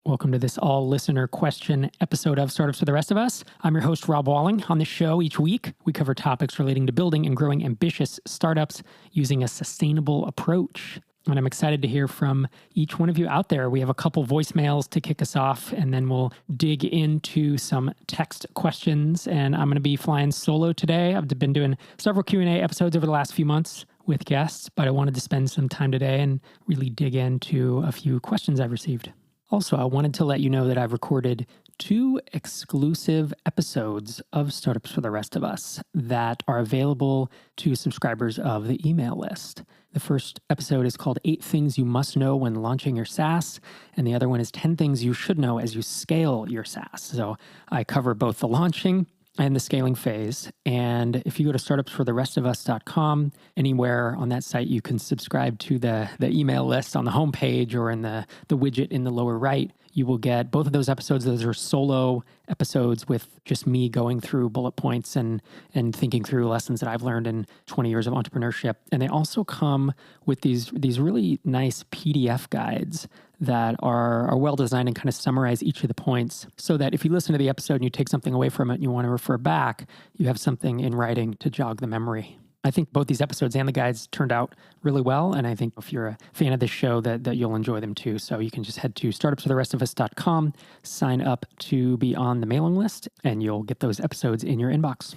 Welcome to this all-listener question episode of Startups for the Rest of Us. I'm your host, Rob Walling. On this show each week, we cover topics relating to building and growing ambitious startups using a sustainable approach. And I'm excited to hear from each one of you out there. We have a couple voicemails to kick us off, and then we'll dig into some text questions. And I'm going to be flying solo today. I've been doing several Q&A episodes over the last few months with guests, but I wanted to spend some time today and really dig into a few questions I've received. Also, I wanted to let you know that I've recorded 2 exclusive episodes of Startups for the Rest of Us that are available to subscribers of the email list. The first episode is called 8 Things You Must Know When Launching Your SaaS, and the other one is 10 Things You Should Know As You Scale Your SaaS. So I cover both the launching and the scaling phase. And if you go to startupsfortherestofus.com, anywhere on that site, you can subscribe to the email list on the homepage or in the widget in the lower right. You will get both of those episodes. Those are solo episodes with just me going through bullet points and thinking through lessons that I've learned in 20 years of entrepreneurship. And they also come with these really nice PDF guides that are well designed and kind of summarize each of the points so that if you listen to the episode and you take something away from it and you want to refer back, you have something in writing to jog the memory. I think both these episodes and the guides turned out really well, and I think if you're a fan of this show that you'll enjoy them too. So you can just head to startupsfortherestofus.com, sign up to be on the mailing list, and you'll get those episodes in your inbox.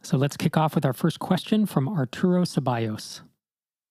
So let's kick off with our first question from Arturo Ceballos.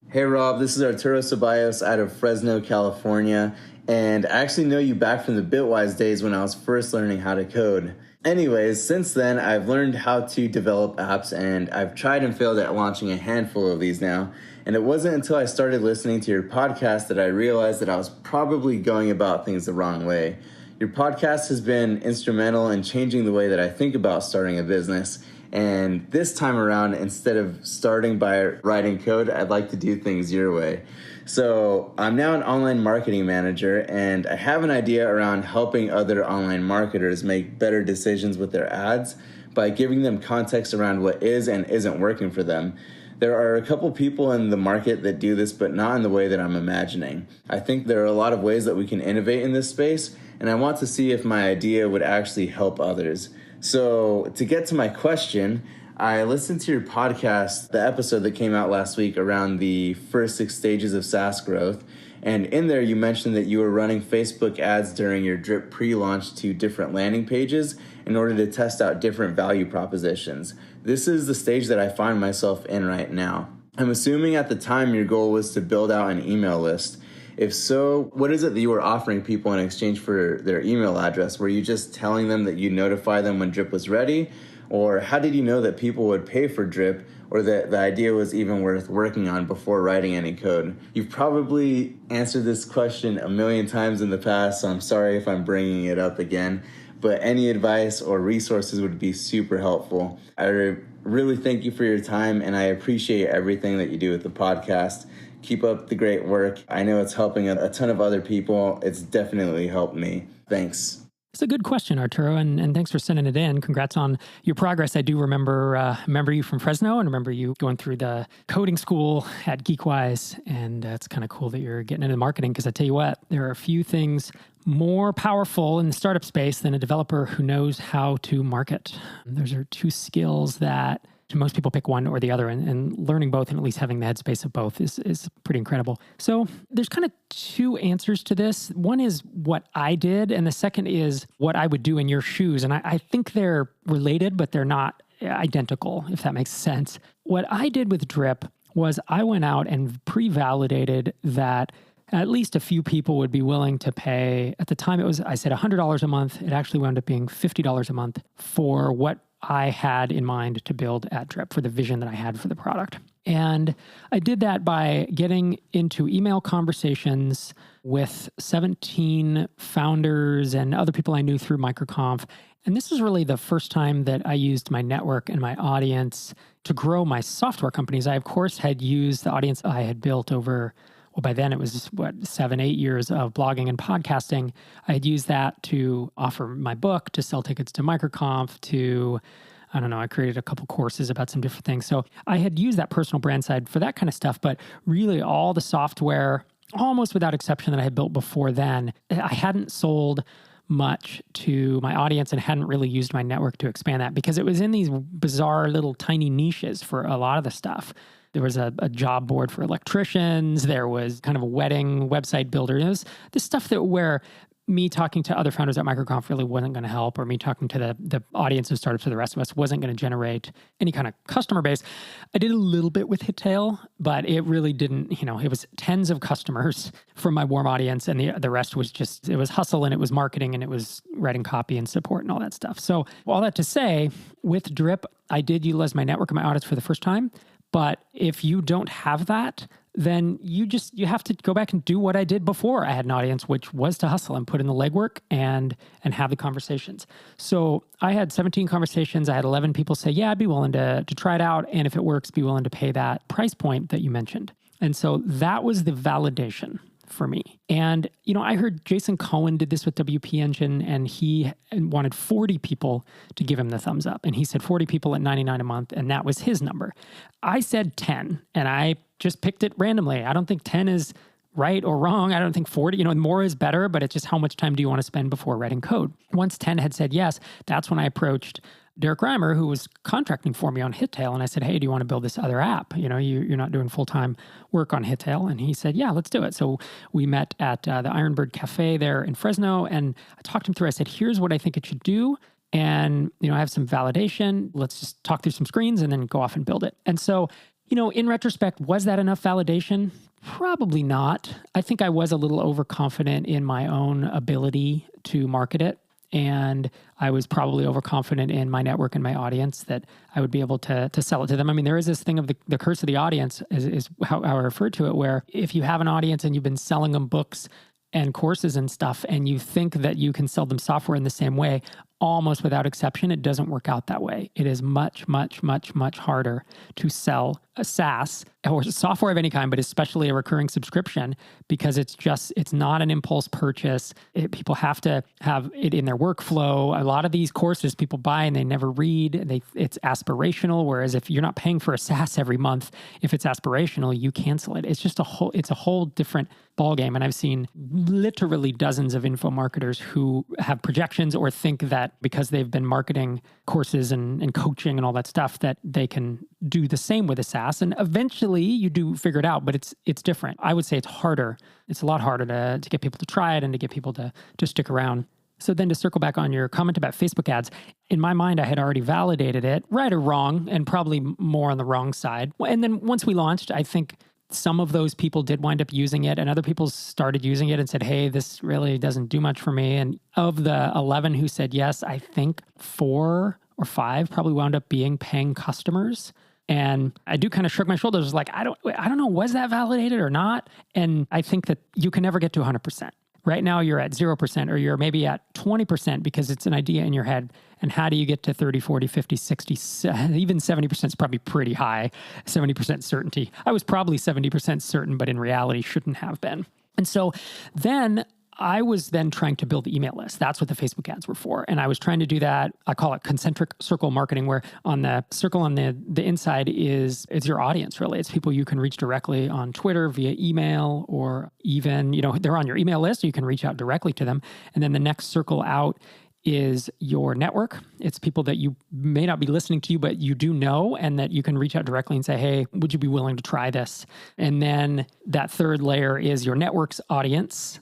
Hey Rob, this is Arturo Ceballos out of Fresno, California, and I actually know you back from the Bitwise days when I was first learning how to code. Anyways, since then, I've learned how to develop apps, and I've tried and failed at launching a handful of these now. And it wasn't until I started listening to your podcast that I realized that I was probably going about things the wrong way. Your podcast has been instrumental in changing the way that I think about starting a business. And this time around, instead of starting by writing code, I'd like to do things your way. So I'm now an online marketing manager, and I have an idea around helping other online marketers make better decisions with their ads by giving them context around what is and isn't working for them. There are a couple people in the market that do this, but not in the way that I'm imagining. I think there are a lot of ways that we can innovate in this space, and I want to see if my idea would actually help others. So to get to my question, I listened to your podcast, the episode that came out last week around the first 6 stages of SaaS growth. And in there, you mentioned that you were running Facebook ads during your Drip pre-launch to different landing pages in order to test out different value propositions. This is the stage that I find myself in right now. I'm assuming at the time your goal was to build out an email list. If so, what is it that you were offering people in exchange for their email address? Were you just telling them that you'd notify them when Drip was ready? Or how did you know that people would pay for Drip, or that the idea was even worth working on before writing any code? You've probably answered this question a million times in the past, so I'm sorry if I'm bringing it up again, but any advice or resources would be super helpful. I really thank you for your time, and I appreciate everything that you do with the podcast. Keep up the great work. I know it's helping a ton of other people. It's definitely helped me. Thanks. It's a good question, Arturo, and thanks for sending it in. Congrats on your progress. I do remember you from Fresno and remember you going through the coding school at Geekwise, and it's kind of cool that you're getting into marketing because I tell you what, there are a few things more powerful in the startup space than a developer who knows how to market. Those are 2 skills that most people pick one or the other, and learning both and at least having the headspace of both is pretty incredible. So there's kind of 2 answers to this. One is what I did, and the second is what I would do in your shoes. And I think they're related, but they're not identical, if that makes sense. What I did with Drip was I went out and pre-validated that at least a few people would be willing to pay. At the time, I said $100 a month. It actually wound up being $50 a month for what I had in mind to build at Drip, for the vision that I had for the product. And I did that by getting into email conversations with 17 founders and other people I knew through MicroConf. And this is really the first time that I used my network and my audience to grow my software companies. I, of course, had used the audience I had built over, well, by then it was, 7-8 years of blogging and podcasting. I had used that to offer my book, to sell tickets to MicroConf, to, I created a couple courses about some different things. So I had used that personal brand side for that kind of stuff, but really all the software, almost without exception that I had built before then, I hadn't sold much to my audience and hadn't really used my network to expand that because it was in these bizarre little tiny niches for a lot of the stuff. There was a job board for electricians. There was kind of a wedding website builder. It was the stuff that where me talking to other founders at MicroConf really wasn't going to help, or me talking to the audience of startups for the rest of us wasn't going to generate any kind of customer base. I did a little bit with Hittail, but it really didn't, it was tens of customers from my warm audience, and the rest was just, it was hustle, and it was marketing, and it was writing copy and support and all that stuff. So all that to say, with Drip, I did utilize my network and my audience for the first time. But if you don't have that, then you have to go back and do what I did before I had an audience, which was to hustle and put in the legwork and have the conversations. So I had 17 conversations. I had 11 people say, yeah, I'd be willing to try it out. And if it works, be willing to pay that price point that you mentioned. And so that was the validation for me. And, I heard Jason Cohen did this with WP Engine, and he wanted 40 people to give him the thumbs up. And he said 40 people at $99 a month, and that was his number. I said 10, and I just picked it randomly. I don't think 10 is right or wrong. I don't think 40, more is better, but it's just how much time do you want to spend before writing code? Once 10 had said yes, that's when I approached Derek Reimer, who was contracting for me on Hittail. And I said, hey, do you want to build this other app? You're not doing full-time work on Hittail. And he said, yeah, let's do it. So we met at the Ironbird Cafe there in Fresno. And I talked him through. I said, here's what I think it should do. And, I have some validation. Let's just talk through some screens and then go off and build it. And so, in retrospect, was that enough validation? Probably not. I think I was a little overconfident in my own ability to market it. And I was probably overconfident in my network and my audience that I would be able to sell it to them. I mean, there is this thing of the curse of the audience is how I refer to it, where if you have an audience and you've been selling them books and courses and stuff, and you think that you can sell them software in the same way, almost without exception, it doesn't work out that way. It is much, much, much, much harder to sell a SaaS or software of any kind, but especially a recurring subscription, because it's not an impulse purchase. People have to have it in their workflow. A lot of these courses people buy and they never read. It's aspirational, whereas if you're not paying for a SaaS every month, if it's aspirational, you cancel it. It's just a whole different ballgame. And I've seen literally dozens of info marketers who have projections or think that because they've been marketing courses and coaching and all that stuff, that they can do the same with a SaaS. And eventually you do figure it out, but it's different. I would say it's harder. It's a lot harder to get people to try it and to get people to stick around. So then to circle back on your comment about Facebook ads, in my mind, I had already validated it, right or wrong, and probably more on the wrong side. And then once we launched, I think some of those people did wind up using it, and other people started using it and said, hey, this really doesn't do much for me. And of the 11 who said yes, I think 4 or 5 probably wound up being paying customers. And I do kind of shrug my shoulders, like, I don't know, was that validated or not? And I think that you can never get to 100%. Right now you're at 0%, or you're maybe at 20% because it's an idea in your head. And how do you get to 30, 40, 50, 60, even 70% is probably pretty high, 70% certainty. I was probably 70% certain, but in reality shouldn't have been. And so then I was then trying to build the email list. That's what the Facebook ads were for. And I was trying to do that. I call it concentric circle marketing, where on the circle on the inside is your audience, really. It's people you can reach directly on Twitter via email, or even, they're on your email list, so you can reach out directly to them. And then the next circle out is your network. It's people that you may not be listening to you, but you do know, and that you can reach out directly and say, hey, would you be willing to try this? And then that third layer is your network's audiences,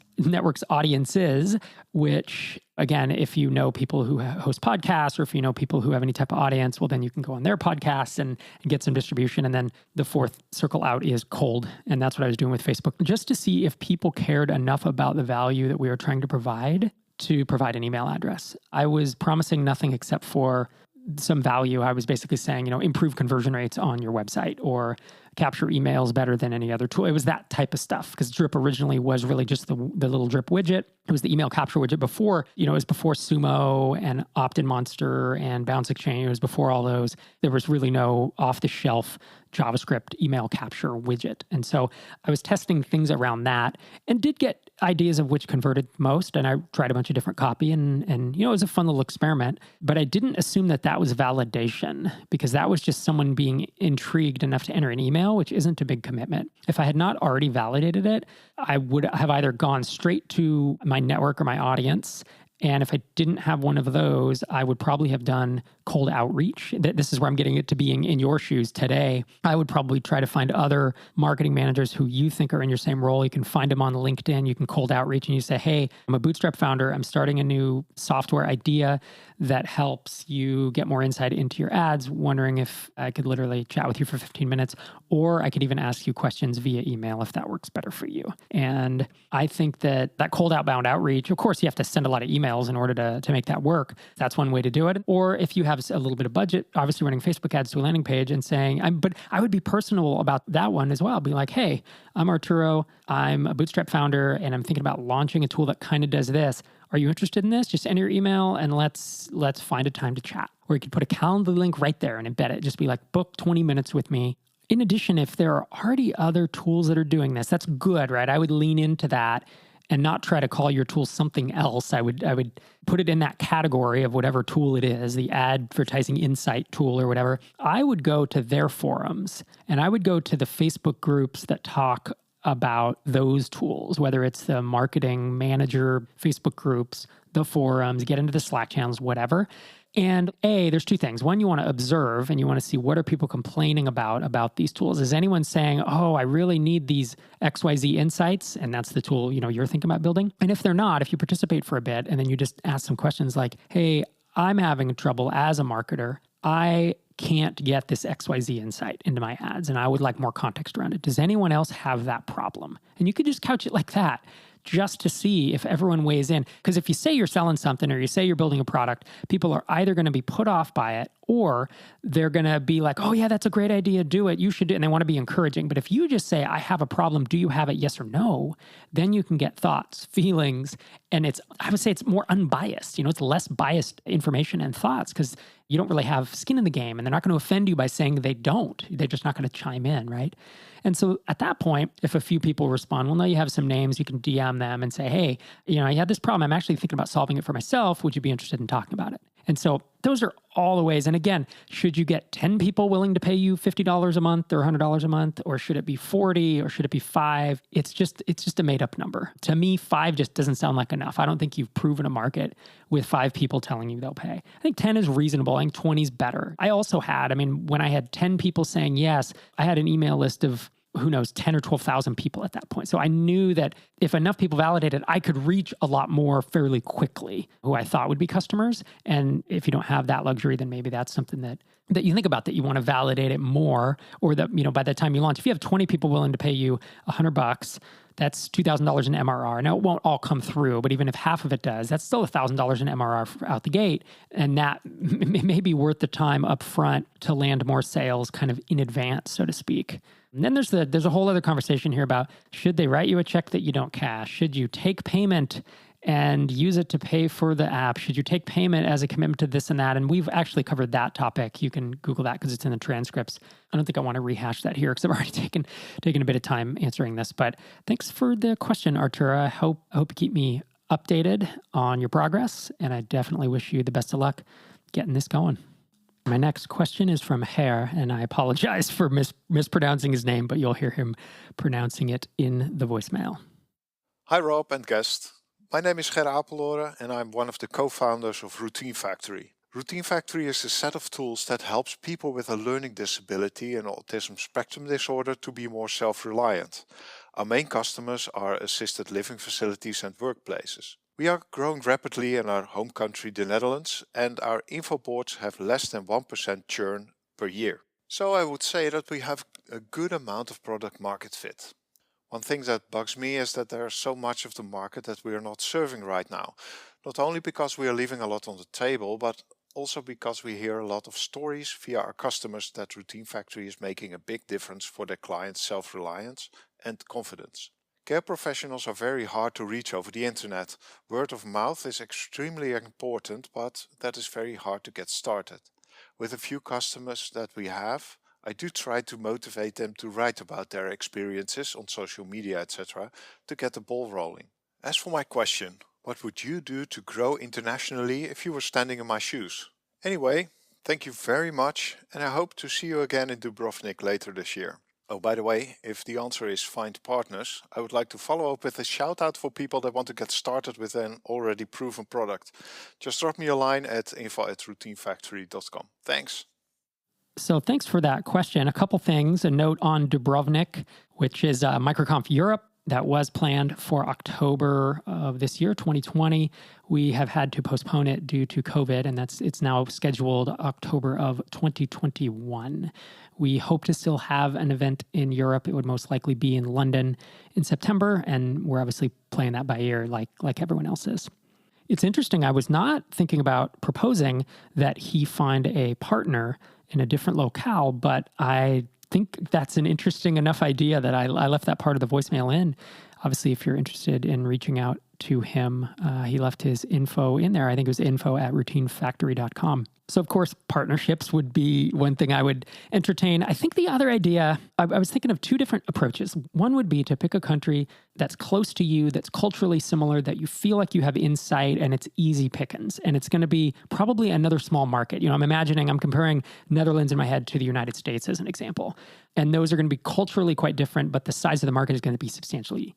which, again, if you know people who host podcasts, or if you know people who have any type of audience, well, then you can go on their podcasts and get some distribution. And then the fourth circle out is cold. And that's what I was doing with Facebook, just to see if people cared enough about the value that we were trying to provide an email address. I was promising nothing except for some value. I was basically saying, improve conversion rates on your website, or capture emails better than any other tool. It was that type of stuff, because Drip originally was really just the little Drip widget. It was the email capture widget before, it was before Sumo and Opt-in Monster and Bounce Exchange. It was before all those. There was really no off-the-shelf JavaScript email capture widget. And so I was testing things around that and did get ideas of which converted most. And I tried a bunch of different copy, and it was a fun little experiment. But I didn't assume that was validation, because that was just someone being intrigued enough to enter an email email, which isn't a big commitment. If I had not already validated it, I would have either gone straight to my network or my audience. And if I didn't have one of those, I would probably have done cold outreach. This is where I'm getting it to being in your shoes today. I would probably try to find other marketing managers who you think are in your same role. You can find them on LinkedIn. You can cold outreach and you say, hey, I'm a bootstrap founder. I'm starting a new software idea that helps you get more insight into your ads. Wondering if I could literally chat with you for 15 minutes, or I could even ask you questions via email if that works better for you. And I think that cold outbound outreach, of course, you have to send a lot of emails in order to make that work. That's one way to do it. Or if you have a little bit of budget, obviously running Facebook ads to a landing page and saying, but I would be personal about that one as well. Be like, hey, I'm Arturo. I'm a bootstrap founder and I'm thinking about launching a tool that kind of does this. Are you interested in this? Just enter your email and let's find a time to chat. Or you could put a calendar link right there and embed it. Just be like, book 20 minutes with me. In addition, if there are already other tools that are doing this, that's good, right? I would lean into that and not try to call your tool something else. I would put it in that category of whatever tool it is, the advertising insight tool or whatever. I would go to their forums and I would go to the Facebook groups that talk about those tools, whether it's the marketing manager Facebook groups, the forums, get into the Slack channels, whatever. And there's two things. One, you want to observe and you want to see what are people complaining about these tools. Is anyone saying, oh, I really need these XYZ insights? And that's the tool, you're thinking about building. And if they're not, if you participate for a bit and then you just ask some questions like, hey, I'm having trouble as a marketer. I can't get this XYZ insight into my ads and I would like more context around it. Does anyone else have that problem? And you could just couch it like that, just to see if everyone weighs in. Because if you say you're selling something or you say you're building a product, people are either going to be put off by it or they're going to be like, oh yeah, that's a great idea, do it, you should do it. And they want to be encouraging. But if you just say, I have a problem, do you have it, yes or no? Then you can get thoughts, feelings, and I would say it's more unbiased. It's less biased information and thoughts because you don't really have skin in the game and they're not going to offend you by saying they don't. They're just not going to chime in, right? And so at that point, if a few people respond, well, no, you have some names, you can DM them and say, hey, I had this problem. I'm actually thinking about solving it for myself. Would you be interested in talking about it? And so those are all the ways. And again, should you get 10 people willing to pay you $50 a month or $100 a month, or should it be 40 or should it be 5? It's just a made up number. To me, 5 just doesn't sound like enough. I don't think you've proven a market with 5 people telling you they'll pay. I think 10 is reasonable. I think 20 is better. I also had, when I had 10 people saying yes, I had an email list of, who knows, 10 or 12,000 people at that point. So I knew that if enough people validated, I could reach a lot more fairly quickly who I thought would be customers. And if you don't have that luxury, then maybe that's something that you think about, that you want to validate it more, or that, by the time you launch, if you have 20 people willing to pay you $100, that's $2,000 in MRR. Now, it won't all come through, but even if half of it does, that's still $1,000 in MRR out the gate. And that may be worth the time up front to land more sales kind of in advance, so to speak. And then there's a whole other conversation here about, should they write you a check that you don't cash? Should you take payment and use it to pay for the app? Should you take payment as a commitment to this and that? And we've actually covered that topic. You can Google that because it's in the transcripts. I don't think I want to rehash that here because I've already taken a bit of time answering this. But thanks for the question, Arturo. I hope you keep me updated on your progress, and I definitely wish you the best of luck getting this going. My next question is from Herr, and I apologize for mispronouncing his name, but you'll hear him pronouncing it in the voicemail. Hi, Rob and guest. My name is Ger Apelore, and I'm one of the co-founders of Routine Factory. Routine Factory is a set of tools that helps people with a learning disability and autism spectrum disorder to be more self-reliant. Our main customers are assisted living facilities and workplaces. We are growing rapidly in our home country, the Netherlands, and our info boards have less than 1% churn per year. So I would say that we have a good amount of product market fit. One thing that bugs me is that there is so much of the market that we are not serving right now. Not only because we are leaving a lot on the table, but also because we hear a lot of stories via our customers that Routine Factory is making a big difference for their clients' self-reliance and confidence. Care professionals are very hard to reach over the internet. Word of mouth is extremely important, but that is very hard to get started. With a few customers that we have, I do try to motivate them to write about their experiences on social media, etc., to get the ball rolling. As for my question, what would you do to grow internationally if you were standing in my shoes? Anyway, thank you very much, and I hope to see you again in Dubrovnik later this year. Oh, by the way, if the answer is find partners, I would like to follow up with a shout out for people that want to get started with an already proven product. Just drop me a line at info@routinefactory.com. Thanks. So thanks for that question. A couple things. A note on Dubrovnik, which is MicroConf Europe that was planned for October of this year, 2020. We have had to postpone it due to COVID, and it's now scheduled October of 2021. We hope to still have an event in Europe. It would most likely be in London in September, and we're obviously playing that by ear like everyone else is. It's interesting. I was not thinking about proposing that he find a partner in a different locale, but I think that's an interesting enough idea that I left that part of the voicemail in. Obviously, if you're interested in reaching out to him, he left his info in there. I think it was info@routinefactory.com. So, of course, partnerships would be one thing I would entertain. I think the other idea, I was thinking of two different approaches. One would be to pick a country that's close to you, that's culturally similar, that you feel like you have insight, and it's easy pickings. And it's going to be probably another small market. I'm comparing Netherlands in my head to the United States as an example. And those are going to be culturally quite different, but the size of the market is going to be substantially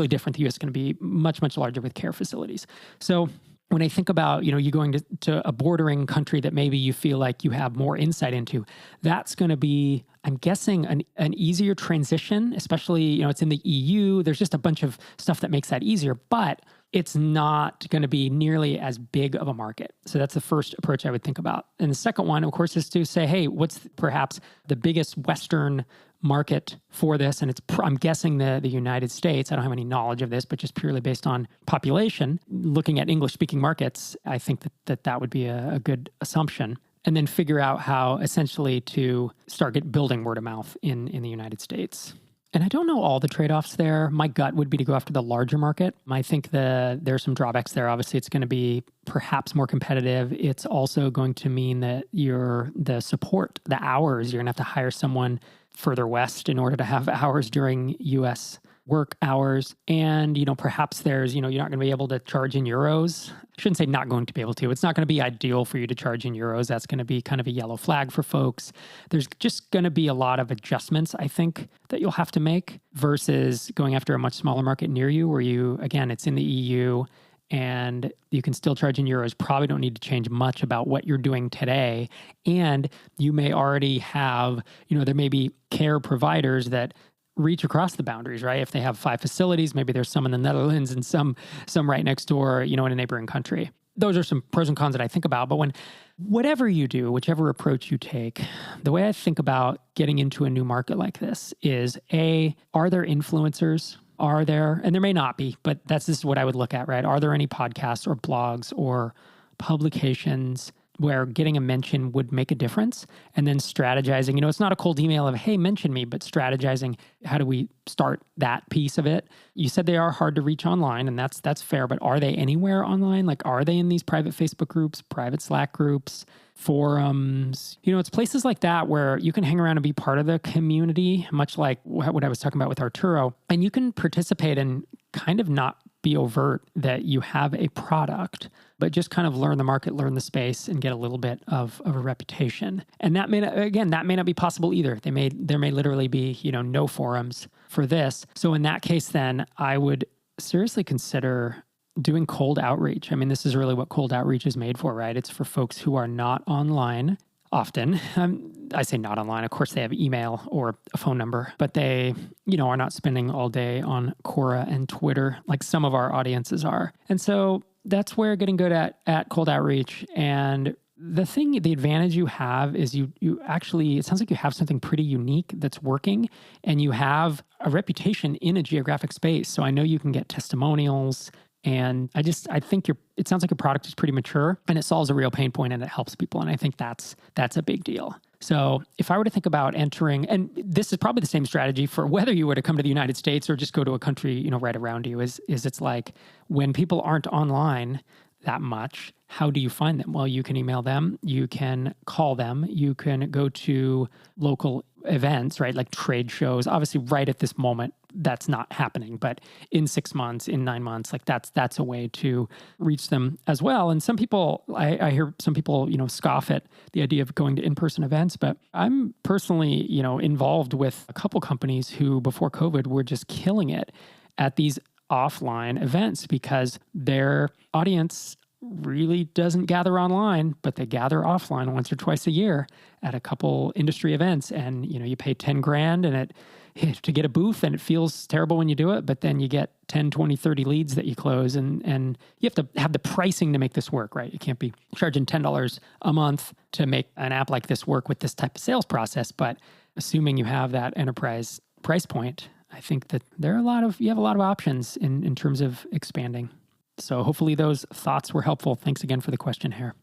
different. The U.S. is going to be much, much larger with care facilities. So when I think about, you going to a bordering country that maybe you feel like you have more insight into, that's going to be, I'm guessing, an easier transition, especially, it's in the EU. There's just a bunch of stuff that makes that easier, but it's not going to be nearly as big of a market. So that's the first approach I would think about. And the second one, of course, is to say, hey, what's perhaps the biggest Western market for this? And I'm guessing the United States. I don't have any knowledge of this, but just purely based on population, looking at English-speaking markets, I think that would be a good assumption. And then figure out how essentially to start building word of mouth in the United States. And I don't know all the trade-offs there. My gut would be to go after the larger market. I think there's some drawbacks there. Obviously, it's going to be perhaps more competitive. It's also going to mean that the support, the hours, you're going to have to hire someone further west in order to have hours during U.S. work hours. And, perhaps there's, you're not going to be able to charge in euros. I shouldn't say not going to be able to. It's not going to be ideal for you to charge in euros. That's going to be kind of a yellow flag for folks. There's just going to be a lot of adjustments, I think, that you'll have to make versus going after a much smaller market near you where it's in the EU and you can still charge in euros. Probably don't need to change much about what you're doing today. And you may already have, there may be care providers that reach across the boundaries, right? If they have 5 facilities, maybe there's some in the Netherlands and some right next door, in a neighboring country. Those are some pros and cons that I think about. But whatever you do, whichever approach you take, the way I think about getting into a new market like this is are there influencers? And there may not be, but this is what I would look at, right? Are there any podcasts or blogs or publications where getting a mention would make a difference? And then strategizing, it's not a cold email of, hey, mention me, but strategizing, how do we start that piece of it? You said they are hard to reach online, and that's fair, but are they anywhere online? Like, are they in these private Facebook groups, private Slack groups, forums? It's places like that where you can hang around and be part of the community, much like what I was talking about with Arturo. And you can participate and kind of not be overt that you have a product, but just kind of learn the market, learn the space, and get a little bit of a reputation. And that may not be possible either. There may literally be, no forums for this. So in that case, then I would seriously consider doing cold outreach. I mean, this is really what cold outreach is made for, right? It's for folks who are not online often. I say not online. Of course, they have email or a phone number, but they, are not spending all day on Quora and Twitter like some of our audiences are. And so that's where getting good at cold outreach. And the advantage you have is you actually, it sounds like you have something pretty unique that's working, and you have a reputation in a geographic space. So I know you can get testimonials. And I think it sounds like your product is pretty mature and it solves a real pain point and it helps people. And I think that's a big deal. So if I were to think about entering, and this is probably the same strategy for whether you were to come to the United States or just go to a country, right around you, is it's like when people aren't online that much, how do you find them? Well, you can email them, you can call them, you can go to local events, right? Like trade shows. Obviously, right at this moment, that's not happening. But in 6 months, in 9 months, like that's a way to reach them as well. And some people, I hear some people, scoff at the idea of going to in-person events, but I'm personally, involved with a couple companies who before COVID were just killing it at these offline events because their audience really doesn't gather online, but they gather offline once or twice a year at a couple industry events. And, you pay 10 grand and to get a booth, and it feels terrible when you do it, but then you get 10, 20, 30 leads that you close, and you have to have the pricing to make this work, right? You can't be charging $10 a month to make an app like this work with this type of sales process. But assuming you have that enterprise price point, I think that you have a lot of options in terms of expanding. So hopefully those thoughts were helpful. Thanks again for the question, Hare.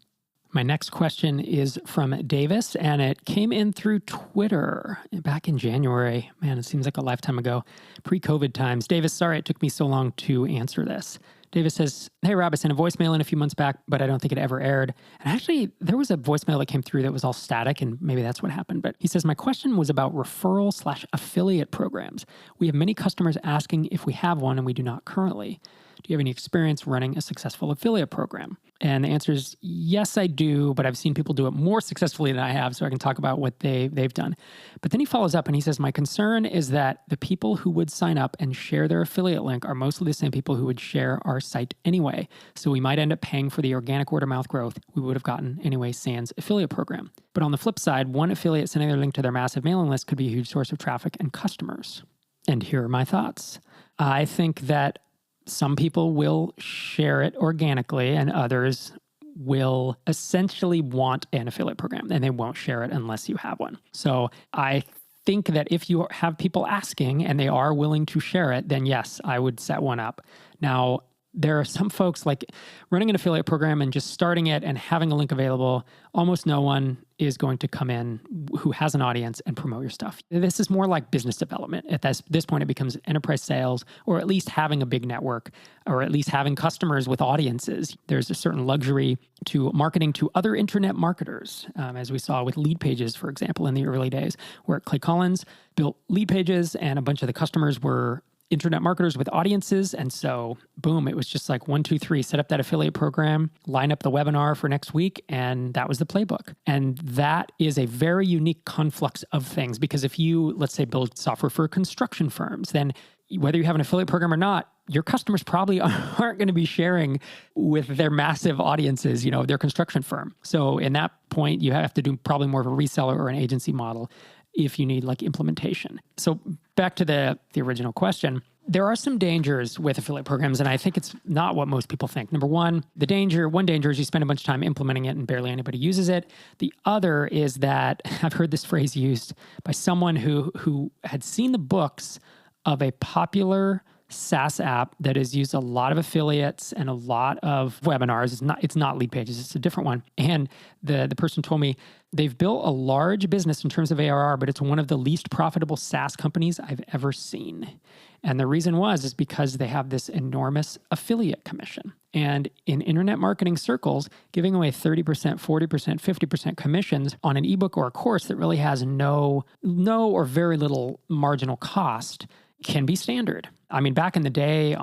My next question is from Davis, and it came in through Twitter back in January. Man, it seems like a lifetime ago, pre-COVID times. Davis, sorry it took me so long to answer this. Davis says, hey, Rob, I sent a voicemail in a few months back, but I don't think it ever aired. And actually, there was a voicemail that came through that was all static, and maybe that's what happened. But he says, my question was about referral/affiliate programs. We have many customers asking if we have one, and we do not currently. Do you have any experience running a successful affiliate program? And the answer is yes, I do, but I've seen people do it more successfully than I have, so I can talk about what they've done. But then he follows up and he says, my concern is that the people who would sign up and share their affiliate link are mostly the same people who would share our site anyway. So we might end up paying for the organic word of mouth growth we would have gotten anyway sans affiliate program. But on the flip side, one affiliate sending their link to their massive mailing list could be a huge source of traffic and customers. And here are my thoughts. I think that some people will share it organically and others will essentially want an affiliate program and they won't share it unless you have one. So I think that if you have people asking and they are willing to share it, then yes, I would set one up. Now, there are some folks like running an affiliate program and just starting it and having a link available. Almost no one is going to come in who has an audience and promote your stuff. This is more like business development. At this point, it becomes enterprise sales, or at least having a big network, or at least having customers with audiences. There's a certain luxury to marketing to other internet marketers, as we saw with lead pages, for example, in the early days, where Clay Collins built lead pages and a bunch of the customers were internet marketers with audiences. And so, boom, it was just like 1, 2, 3, set up that affiliate program, line up the webinar for next week, and that was the playbook. And that is a very unique conflux of things, because if you, let's say, build software for construction firms, then whether you have an affiliate program or not, your customers probably aren't going to be sharing with their massive audiences, their construction firm. So in that point, you have to do probably more of a reseller or an agency model if you need like implementation. So back to the original question, there are some dangers with affiliate programs, and I think it's not what most people think. Number one danger is you spend a bunch of time implementing it and barely anybody uses it. The other is that I've heard this phrase used by someone who had seen the books of a popular SaaS app that has used a lot of affiliates and a lot of webinars. It's not lead pages, it's a different one. And the person told me they've built a large business in terms of ARR, but it's one of the least profitable SaaS companies I've ever seen. And the reason is because they have this enormous affiliate commission. And in internet marketing circles, giving away 30%, 40%, 50% commissions on an ebook or a course that really has no or very little marginal cost can be standard. I mean, back in the day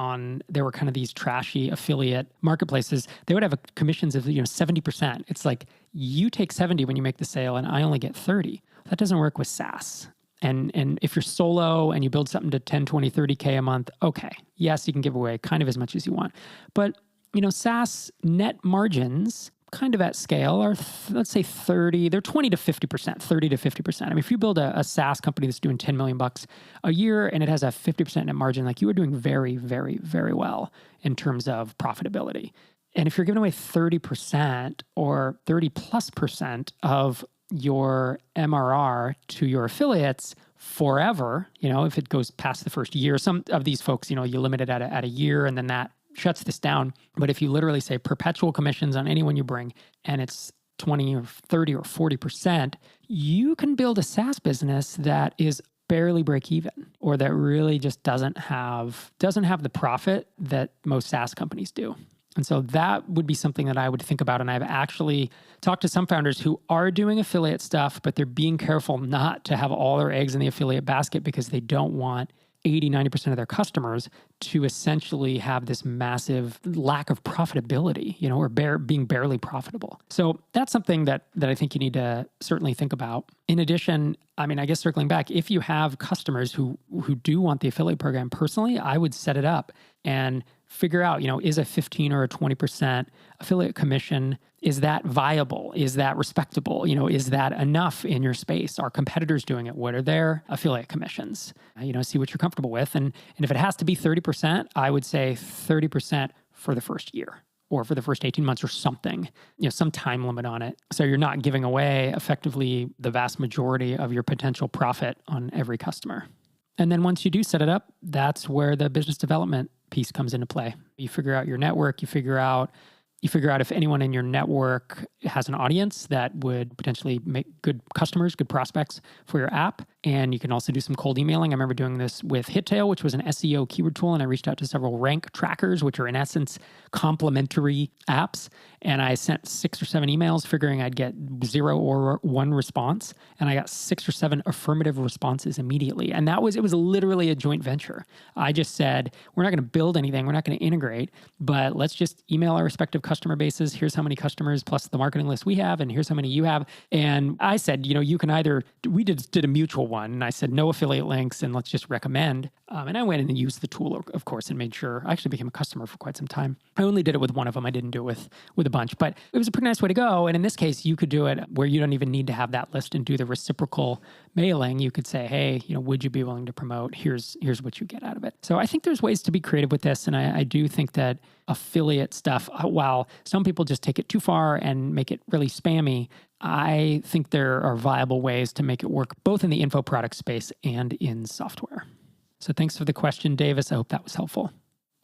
there were kind of these trashy affiliate marketplaces. They would have commissions of 70%. It's like you take 70 when you make the sale and I only get 30. That doesn't work with SaaS. And if you're solo and you build something to 10, 20, 30K a month, okay. Yes, you can give away kind of as much as you want. But, SaaS net margins kind of at scale are, let's say 30, they're 20 to 50%, 30 to 50%. I mean, if you build a SaaS company that's doing $10 million a year and it has a 50% net margin, like you are doing very, very, very well in terms of profitability. And if you're giving away 30% or 30 plus % of your MRR to your affiliates forever, if it goes past the first year, some of these folks, you limit it at a year and then that shuts this down. But if you literally say perpetual commissions on anyone you bring and it's 20 or 30 or 40%, you can build a SaaS business that is barely break even or that really just doesn't have the profit that most SaaS companies do. And so that would be something that I would think about. And I've actually talked to some founders who are doing affiliate stuff, but they're being careful not to have all their eggs in the affiliate basket because they don't want 80, 90% of their customers to essentially have this massive lack of profitability, or being barely profitable. So that's something that I think you need to certainly think about. In addition, I guess circling back, if you have customers who do want the affiliate program personally, I would set it up and figure out, is a 15 or a 20% affiliate commission, is that viable? Is that respectable? Is that enough in your space? Are competitors doing it? What are their affiliate commissions? See what you're comfortable with. And if it has to be 30%, I would say 30% for the first year or for the first 18 months or something, some time limit on it. So you're not giving away effectively the vast majority of your potential profit on every customer. And then once you do set it up, that's where the business development piece comes into play. You figure out your network, you figure out if anyone in your network has an audience that would potentially make good customers, good prospects for your app. And you can also do some cold emailing. I remember doing this with HitTail, which was an SEO keyword tool. And I reached out to several rank trackers, which are in essence complementary apps. And I sent 6 or 7 emails figuring I'd get 0 or 1 response. And I got 6 or 7 affirmative responses immediately. And it was literally a joint venture. I just said, we're not going to build anything. We're not going to integrate, but let's just email our respective customer bases. Here's how many customers plus the marketing list we have. And here's how many you have. And I said, you can we did a mutual one. And I said, no affiliate links and let's just recommend. And I went in and used the tool, of course, and made sure I actually became a customer for quite some time. I only did it with one of them. I didn't do it with a bunch, but it was a pretty nice way to go. And in this case, you could do it where you don't even need to have that list and do the reciprocal mailing. You could say, hey, would you be willing to promote? Here's what you get out of it. So I think there's ways to be creative with this. And I do think that affiliate stuff, while some people just take it too far and make it really spammy, I think there are viable ways to make it work both in the info product space and in software. So thanks for the question, Davis. I hope that was helpful.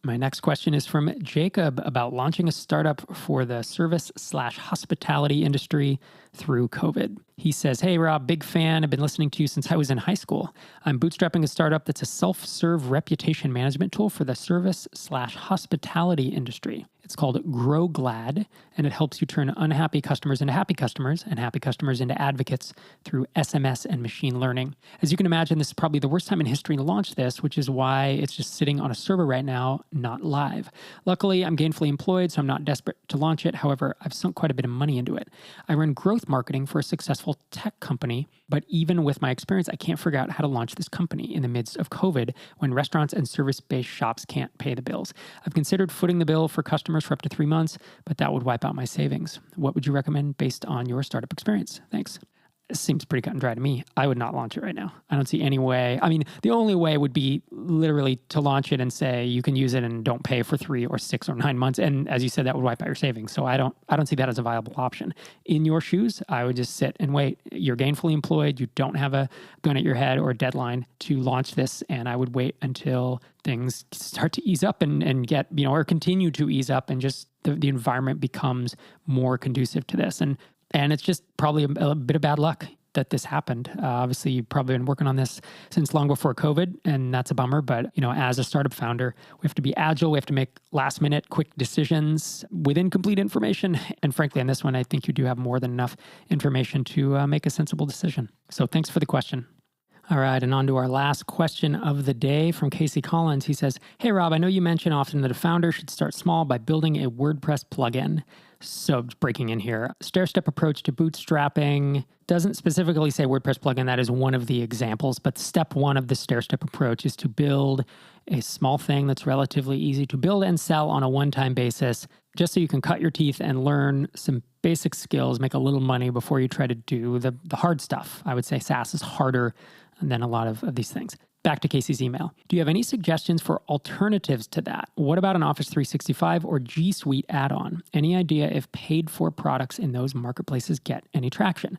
My next question is from Jacob about launching a startup for the service/hospitality industry through COVID. He says, hey, Rob, big fan. I've been listening to you since I was in high school. I'm bootstrapping a startup that's a self-serve reputation management tool for the service/hospitality industry. It's called GrowGlad, and it helps you turn unhappy customers into happy customers and happy customers into advocates through SMS and machine learning. As you can imagine, this is probably the worst time in history to launch this, which is why it's just sitting on a server right now, not live. Luckily, I'm gainfully employed, so I'm not desperate to launch it. However, I've sunk quite a bit of money into it. I run growth marketing for a successful tech company, but even with my experience, I can't figure out how to launch this company in the midst of COVID when restaurants and service-based shops can't pay the bills. I've considered footing the bill for customers for up to 3 months, but that would wipe out my savings. What would you recommend based on your startup experience? Thanks. It seems pretty cut and dry to me. I would not launch it right now. I don't see any way. The only way would be literally to launch it and say you can use it and don't pay for 3 or 6 or 9 months. And as you said, that would wipe out your savings. So I don't see that as a viable option. In your shoes, I would just sit and wait. You're gainfully employed. You don't have a gun at your head or a deadline to launch this. And I would wait until things start to ease up and get, or continue to ease up and just the environment becomes more conducive to this. And it's just probably a bit of bad luck that this happened. Obviously, you've probably been working on this since long before COVID, and that's a bummer. But, as a startup founder, we have to be agile. We have to make last-minute, quick decisions with incomplete information. And frankly, on this one, I think you do have more than enough information to make a sensible decision. So thanks for the question. All right, and on to our last question of the day from Casey Collins. He says, hey, Rob, I know you mention often that a founder should start small by building a WordPress plugin. So breaking in here, stair-step approach to bootstrapping doesn't specifically say WordPress plugin. That is one of the examples. But step 1 of the stair-step approach is to build a small thing that's relatively easy to build and sell on a one-time basis, just so you can cut your teeth and learn some basic skills, make a little money before you try to do the hard stuff. I would say SaaS is harder than a lot of these things. Back to Casey's email. Do you have any suggestions for alternatives to that? What about an Office 365 or G Suite add-on? Any idea if paid-for products in those marketplaces get any traction?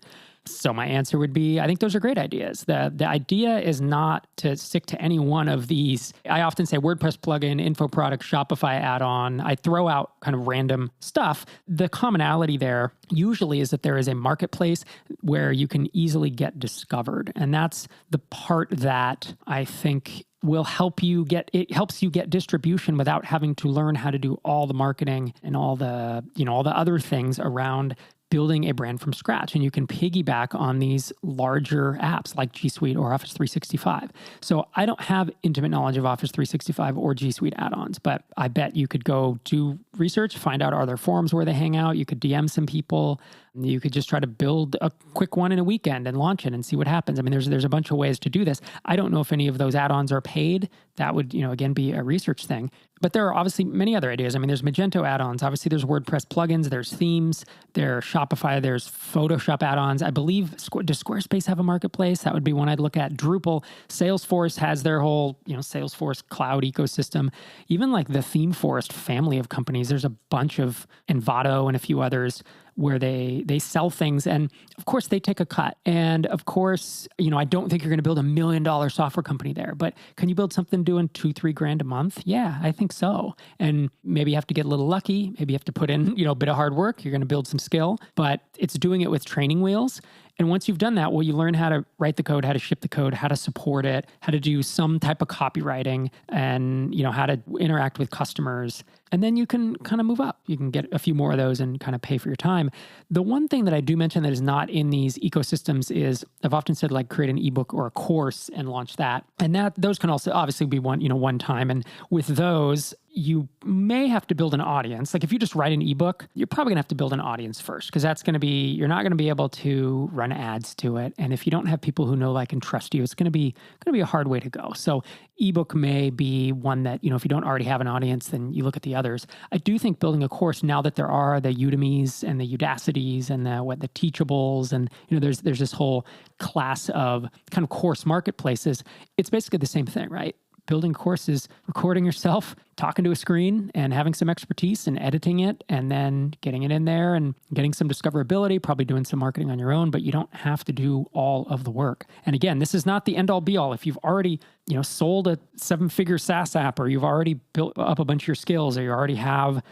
So my answer would be, I think those are great ideas. The idea is not to stick to any one of these. I often say WordPress plugin, info product, Shopify add-on. I throw out kind of random stuff. The commonality there usually is that there is a marketplace where you can easily get discovered. And that's the part that I think will help you get, it helps you get distribution without having to learn how to do all the marketing and all the other things around building a brand from scratch, and you can piggyback on these larger apps like G Suite or Office 365. So I don't have intimate knowledge of Office 365 or G Suite add-ons, but I bet you could go do research, find out are there forums where they hang out. You could DM some people. You could just try to build a quick one in a weekend and launch it and see what happens. I mean, there's a bunch of ways to do this. I don't know if any of those add-ons are paid. That would, again, be a research thing. But there are obviously many other ideas. I mean, there's Magento add-ons. Obviously, there's WordPress plugins. There's themes. There's Shopify. There's Photoshop add-ons. I believe, does Squarespace have a marketplace? That would be one I'd look at. Drupal. Salesforce has their whole, Salesforce cloud ecosystem. Even like the ThemeForest family of companies. There's a bunch of Envato and a few others where they sell things. And of course, they take a cut. And of course, I don't think you're going to build $1 million software company there. But can you build something doing $2-3 a month? Yeah, I think so. And maybe you have to get a little lucky. Maybe you have to put in, a bit of hard work. You're going to build some skill. But it's doing it with training wheels. And once you've done that, well, you learn how to write the code, how to ship the code, how to support it, how to do some type of copywriting, and how to interact with customers. And then you can kind of move up. You can get a few more of those and kind of pay for your time. The one thing that I do mention that is not in these ecosystems is I've often said like create an ebook or a course and launch that. And those can also obviously be one time. And with those, you may have to build an audience. Like if you just write an ebook, you're probably gonna have to build an audience first, because you're not gonna be able to run ads to it. And if you don't have people who know, like, and trust you, it's gonna be a hard way to go. So ebook may be one that, if you don't already have an audience, then you look at the others. I do think building a course, now that there are the Udemys and the Udacities and the Teachables, and there's this whole class of kind of course marketplaces, it's basically the same thing, right? Building courses, recording yourself, talking to a screen, and having some expertise and editing it, and then getting it in there and getting some discoverability, probably doing some marketing on your own, but you don't have to do all of the work. And again, this is not the end all be all. If you've already, sold a 7-figure SaaS app, or you've already built up a bunch of your skills, or you already have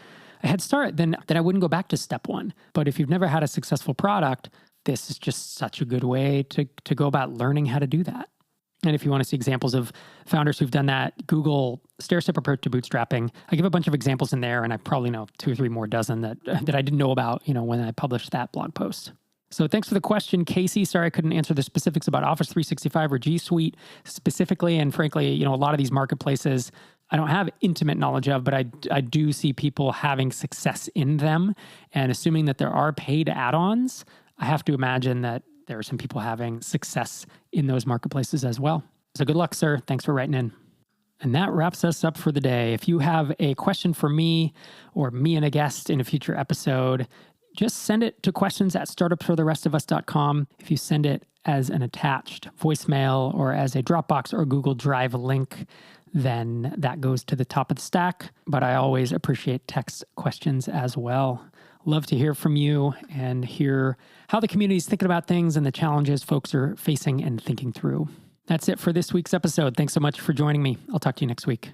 a head start, then I wouldn't go back to step one. But if you've never had a successful product, this is just such a good way to go about learning how to do that. And if you want to see examples of founders who've done that, Google stair-step approach to bootstrapping. I give a bunch of examples in there, and I probably know 2 or 3 more dozen that I didn't know about, when I published that blog post. So thanks for the question, Casey. Sorry I couldn't answer the specifics about Office 365 or G Suite specifically. And frankly, a lot of these marketplaces I don't have intimate knowledge of, but I do see people having success in them. And assuming that there are paid add-ons, I have to imagine that there are some people having success in those marketplaces as well. So good luck, sir. Thanks for writing in. And that wraps us up for the day. If you have a question for me or me and a guest in a future episode, just send it to questions@startupsfortherestofus.com. If you send it as an attached voicemail or as a Dropbox or Google Drive link, then that goes to the top of the stack. But I always appreciate text questions as well. Love to hear from you and hear how the community is thinking about things and the challenges folks are facing and thinking through. That's it for this week's episode. Thanks so much for joining me. I'll talk to you next week.